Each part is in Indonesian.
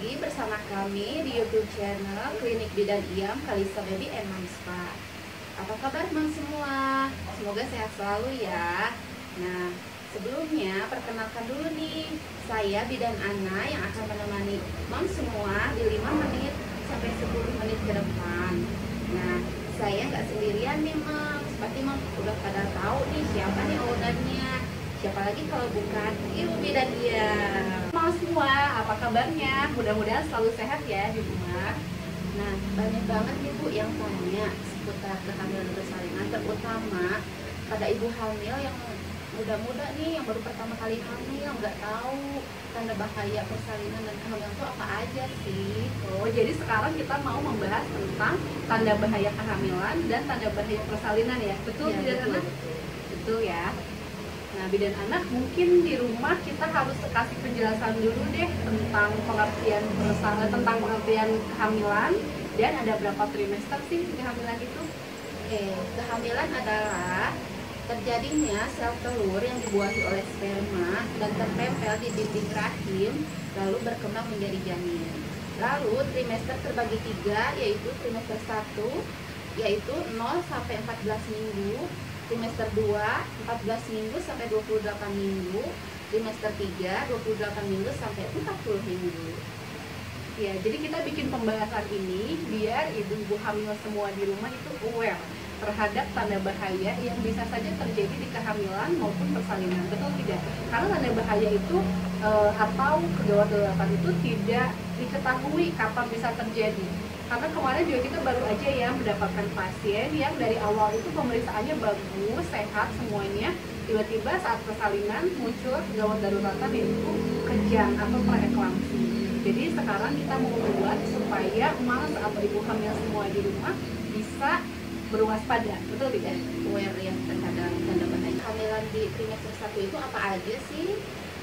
lagi bersama kami di YouTube channel Klinik Bidan Iyam Kalisa Baby and Mom Spa. Apa kabar Mom semua? Semoga sehat selalu ya. Nah, sebelumnya perkenalkan dulu nih, saya Bidan Ana yang akan menemani Mom semua di 5 menit sampai 10 menit ke depan. Nah, saya nggak sendirian nih Mom. Seperti Mom udah pada tahu nih siapa nih ownernya. Siapa lagi kalau bukan Ibu Bidan Iyam. Mau semua, apa kabarnya? Mudah-mudahan selalu sehat ya di rumah. Nah, banyak banget nih Bu yang tanya seputar kehamilan dan persalinan, terutama pada ibu hamil yang muda-muda nih, yang baru pertama kali hamil, nggak tahu tanda bahaya persalinan dan kehamilan itu apa aja sih. Oh, jadi sekarang kita mau membahas tentang tanda bahaya kehamilan dan tanda bahaya persalinan ya. Betul, ya, Bidan Anak? Betul ya. Nah, Bidan Anak mungkin di rumah kita harus kasih penjelasan dulu deh tentang pengertian kehamilan dan ada berapa trimester sih kehamilan itu? Kehamilan adalah terjadinya sel telur yang dibuahi oleh sperma dan tertempel di dinding rahim lalu berkembang menjadi janin. Lalu trimester terbagi 3, yaitu trimester 1 yaitu 0 sampai 14 minggu, trimester 2 14 minggu sampai 28 minggu, trimester 3 28 minggu sampai 40 minggu. Ya, jadi kita bikin pembahasan ini biar ibu-ibu hamil semua di rumah itu aware terhadap tanda bahaya yang bisa saja terjadi di kehamilan maupun persalinan. Betul tidak? Karena tanda bahaya itu atau kegawat-gawatan itu tidak diketahui kapan bisa terjadi. Karena kemarin juga kita baru aja ya mendapatkan pasien yang dari awal itu pemeriksaannya bagus, sehat semuanya, tiba-tiba saat persalinan muncul gawat daruratan yaitu kejang atau preeklamsi. Jadi sekarang kita mau buat supaya Mas atau ibu hamil semua di rumah bisa berwaspada, betul tidak? Aware ya terhadap tanda bahaya kehamilan di trimester 1 itu apa aja sih?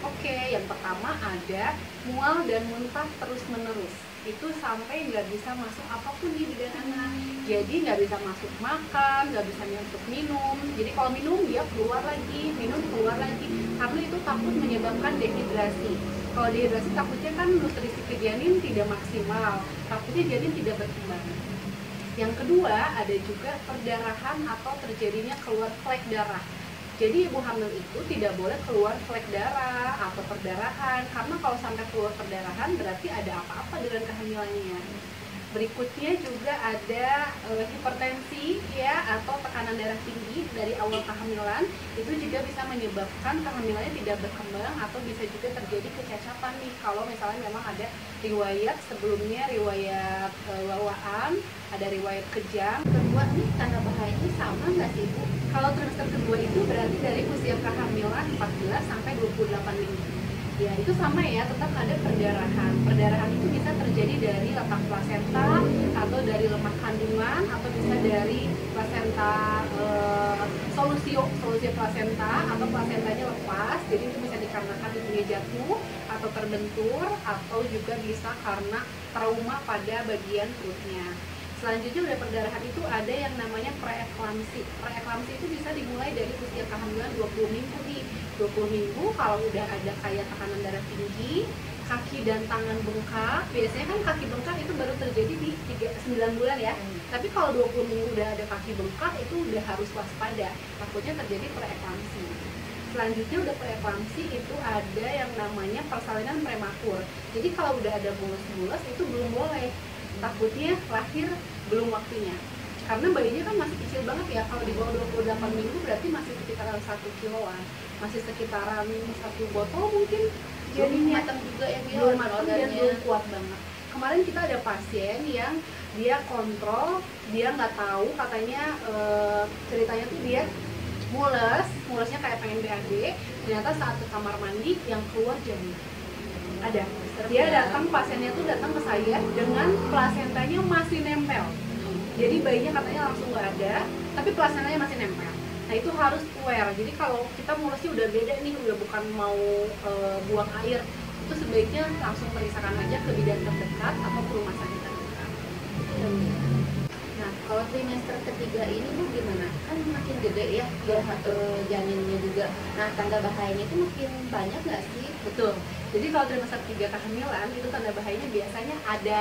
Oke, yang pertama ada mual dan muntah terus-menerus. Itu sampai nggak bisa masuk apapun di Bidan Anak. Jadi nggak bisa masuk makan, nggak bisa masuk minum. Jadi kalau minum dia keluar lagi, minum keluar lagi. Karena itu takut menyebabkan dehidrasi. Kalau dehidrasi takutnya kan nutrisi ke janin tidak maksimal, takutnya janin tidak berkembang. Yang kedua ada juga perdarahan atau terjadinya keluar flek darah. Jadi ibu hamil itu tidak boleh keluar flek darah atau perdarahan, karena kalau sampai keluar perdarahan berarti ada apa-apa dengan kehamilannya. Berikutnya juga ada hipertensi ya atau tekanan darah tinggi dari awal kehamilan, itu juga bisa menyebabkan kehamilannya tidak berkembang atau bisa juga terjadi kecacatan nih kalau misalnya memang ada riwayat sebelumnya, riwayat bawaan, ada riwayat kejang. Kedua nih tanda bahayanya sama nggak sih Bu? Kalau trimester kedua itu berarti dari usia kehamilan 14 sampai 28 minggu. Ya, itu sama ya, tetap ada perdarahan. Perdarahan itu bisa terjadi dari letak plasenta atau dari lemak kandungan atau bisa dari plasenta solusi plasenta atau plasentanya lepas. Jadi itu bisa dikarenakan ibunya jatuh atau terbentur atau juga bisa karena trauma pada bagian perutnya. Selanjutnya udah perdarahan itu ada yang namanya preeklamsi. Preeklamsi itu bisa dimulai dari usia kehamilan 20 minggu nih. 20 minggu kalau udah ada kayak tekanan darah tinggi, kaki dan tangan bengkak. Biasanya kan kaki bengkak itu baru terjadi di 9 bulan ya. Tapi kalau 20 minggu udah ada kaki bengkak itu udah harus waspada. Takutnya terjadi preeklamsi. Selanjutnya udah preeklamsi itu ada yang namanya persalinan prematur. Jadi kalau udah ada bulus-bulus itu belum boleh. Takutnya lahir belum waktunya. Karena bayinya kan masih kecil banget ya, kalau di bawah 28 minggu berarti masih sekitaran 1 kiloan, masih sekitaran 1 botol mungkin. Jadinya matang juga ya, belum matang dan belum kuat banget. Kemarin kita ada pasien yang dia kontrol, dia nggak tahu, katanya ceritanya tuh dia mulesnya kayak pengen BAB, ternyata saat ke kamar mandi yang keluar janin. Ada, dia datang, pasiennya tuh datang ke saya dengan plasentanya masih nempel. Jadi bayinya katanya langsung nggak ada, tapi plasentanya masih nempel. Nah itu harus aware. Jadi kalau kita mulusnya udah beda nih, udah bukan mau buang air, itu sebaiknya langsung periksakan aja ke bidan terdekat atau ke rumah sakit terdekat. Nah kalau trimester ketiga ini Bu gimana? Kan makin gede ya, janinnya juga. Nah, tanda bahayanya itu makin banyak nggak sih? Betul. Jadi kalau trimester 3 kehamilan itu tanda bahayanya biasanya ada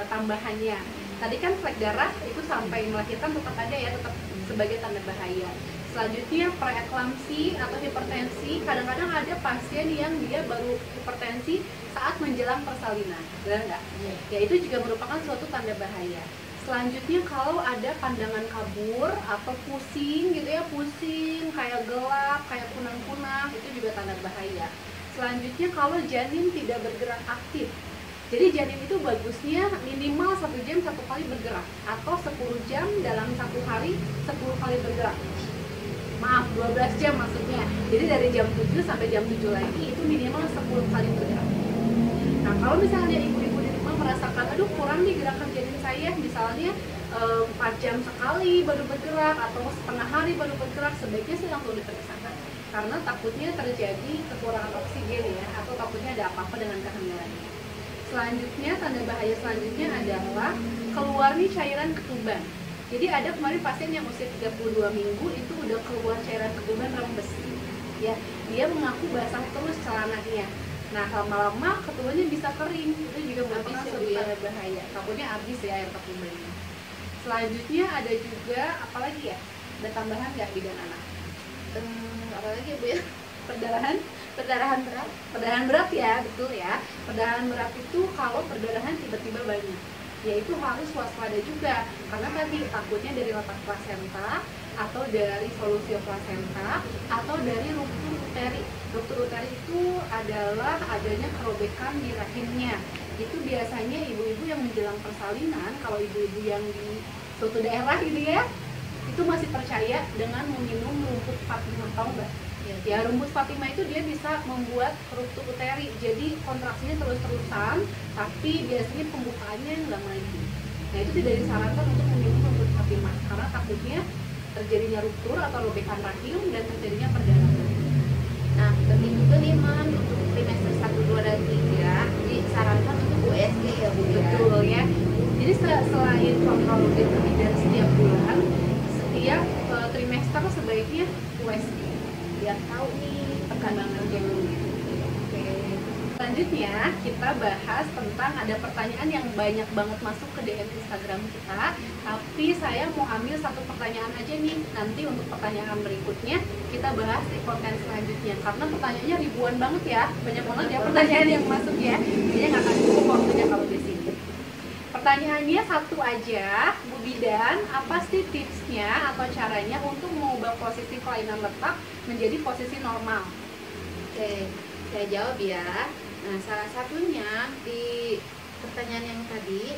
tambahannya. Tadi kan flek darah itu sampai melahirkan tetap ada ya, tetap sebagai tanda bahaya. Selanjutnya preeklamsi atau hipertensi, kadang-kadang ada pasien yang dia baru hipertensi saat menjelang persalinan, benar nggak? Ya itu juga merupakan suatu tanda bahaya. Selanjutnya kalau ada pandangan kabur atau pusing gitu ya, pusing kayak gelap, kayak kunang-kunang, itu juga tanda bahaya. Selanjutnya kalau janin tidak bergerak aktif. Jadi janin itu bagusnya minimal 1 jam 1 kali bergerak, atau 10 jam dalam 1 hari 10 kali bergerak. Maaf, 12 jam maksudnya. Jadi dari jam 7 sampai jam 7 lagi itu minimal 10 kali bergerak. Nah, kalau misalnya ibu-ibu di rumah merasakan, aduh kurang nih gerakan janin saya, misalnya 4 jam sekali baru bergerak atau setengah hari baru bergerak, sebaiknya sih langsung diperiksakan. Karena takutnya terjadi kekurangan oksigen ya, atau takutnya ada apa-apa dengan kehamilannya. Selanjutnya, tanda bahaya selanjutnya adalah keluar nih cairan ketuban. Jadi ada kemarin pasien yang usia 32 minggu itu udah keluar cairan ketuban rembes. Ya, dia mengaku basah terus celananya. Nah, lama-lama ketubannya bisa kering. Itu juga merupakan suatu tanda bahaya. Takutnya habis ya air ketubannya. Selanjutnya ada juga apalagi ya? Ada tambahan nggak bidan anak? Apalagi Bu ya? Perdarahan berat ya, betul ya. Perdarahan berat itu kalau perdarahan tiba-tiba banyak, yaitu harus waspada juga, karena tadi takutnya dari letak plasenta atau dari solusio plasenta atau dari ruptur uteri. Ruptur uteri itu adalah adanya kerobekan di rahimnya. Itu biasanya ibu-ibu yang menjelang persalinan, kalau ibu-ibu yang di suatu daerah gitu ya, itu masih percaya dengan meminum rumput Fatimah, tahu nggak? Ya, rumput Fatimah itu dia bisa membuat ruptur uteri, jadi kontraksinya terus-terusan, tapi biasanya pembukaannya nggak maju. Nah, itu tidak disarankan untuk meminum rumput Fatimah, karena takutnya terjadinya ruptur atau robekan rahim dan terjadinya perdarahan. Nah, penting juga nih Mam, untuk trimester 1, 2, dan 3 disarankan untuk USG ya Bu ya? Betul ya. Jadi selain kontrol rutin bidan setiap bulan, setiap trimester sebaiknya USG, biar tahu nih perkembangan janin. Oke. Selanjutnya kita bahas tentang ada pertanyaan yang banyak banget masuk ke DM Instagram kita, tapi saya mau ambil satu pertanyaan aja nih. Nanti untuk pertanyaan berikutnya kita bahas di konten selanjutnya, karena pertanyaannya ribuan banget ya, banyak banget ya pertanyaan yang masuk ya. Jadi nggak akan cukup waktunya kalau di sini. Pertanyaannya satu aja, Bu Bidan, apa sih tipsnya atau caranya untuk mengubah posisi kelainan letak menjadi posisi normal? Oke, saya jawab ya. Nah, salah satunya di pertanyaan yang tadi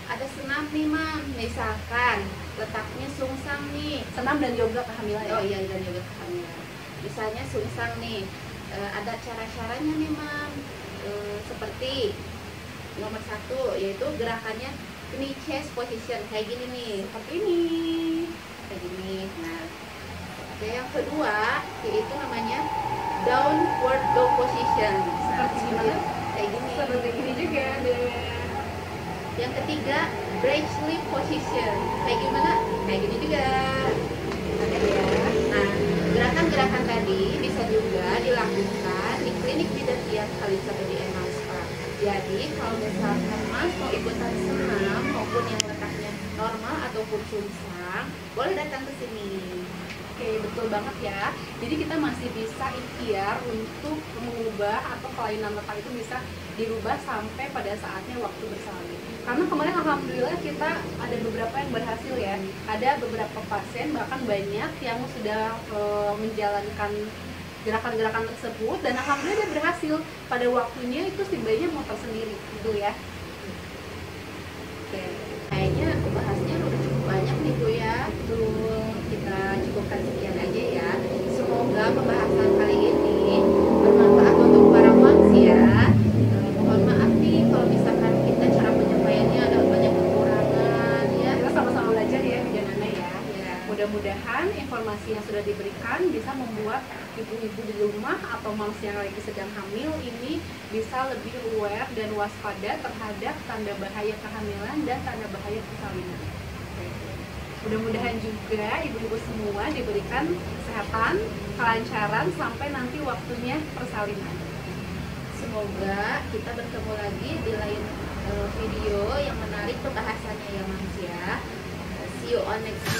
ada senam nih Mam, misalkan letaknya sungsang nih. Senam dan yoga kehamilan ya? Oh iya, dan yoga kehamilan. Misalnya sungsang nih, ada cara-caranya nih Mam, seperti nomor 1 yaitu gerakannya ini chest position kayak gini nih, Seperti ini. kayak gini. Nah, oke, yang kedua yaitu namanya downward dog position. Seperti gimana? Kayak gini. Seperti ini juga deh. Yang ketiga break sleep position. Kayak gimana? Kayak gini juga. Oke ya. Nah, gerakan-gerakan tadi bisa juga dilakukan di klinik bidan tiap kali sampai di Emal Spa. Jadi kalau misalkan Mas mau ikutan senam maupun yang letaknya normal ataupun sungsang, boleh datang ke sini. Oke, betul banget ya. Jadi kita masih bisa ikhtiar untuk mengubah atau kelainan letak itu bisa dirubah sampai pada saatnya waktu bersalin. Karena kemarin alhamdulillah kita ada beberapa yang berhasil ya. Ada beberapa pasien, bahkan banyak yang sudah menjalankan gerakan-gerakan tersebut dan alhamdulillah dia berhasil. Pada waktunya itu si bayinya mau tersendiri gitu ya. Oke, kayaknya bahasnya udah cukup banyak nih Bu ya. Betul. Kita cukupkan sekian aja ya. Semoga pembahasan kali ini bermanfaat untuk para moms ya. Mohon maaf nih kalau misalkan kita cara penyampaiannya ada banyak kekurangan ya. Kita sama-sama belajar ya Bidanana ya. Ya. Mudah-mudahan informasi yang sudah diberikan bisa membuat ibu-ibu di rumah atau moms yang lagi sedang hamil ini bisa lebih aware dan waspada terhadap tanda bahaya kehamilan dan tanda bahaya persalinan. Mudah-mudahan juga ibu-ibu semua diberikan kesehatan, kelancaran sampai nanti waktunya persalinan. Semoga kita bertemu lagi di lain video yang menarik pembahasannya ya manusia. See you on next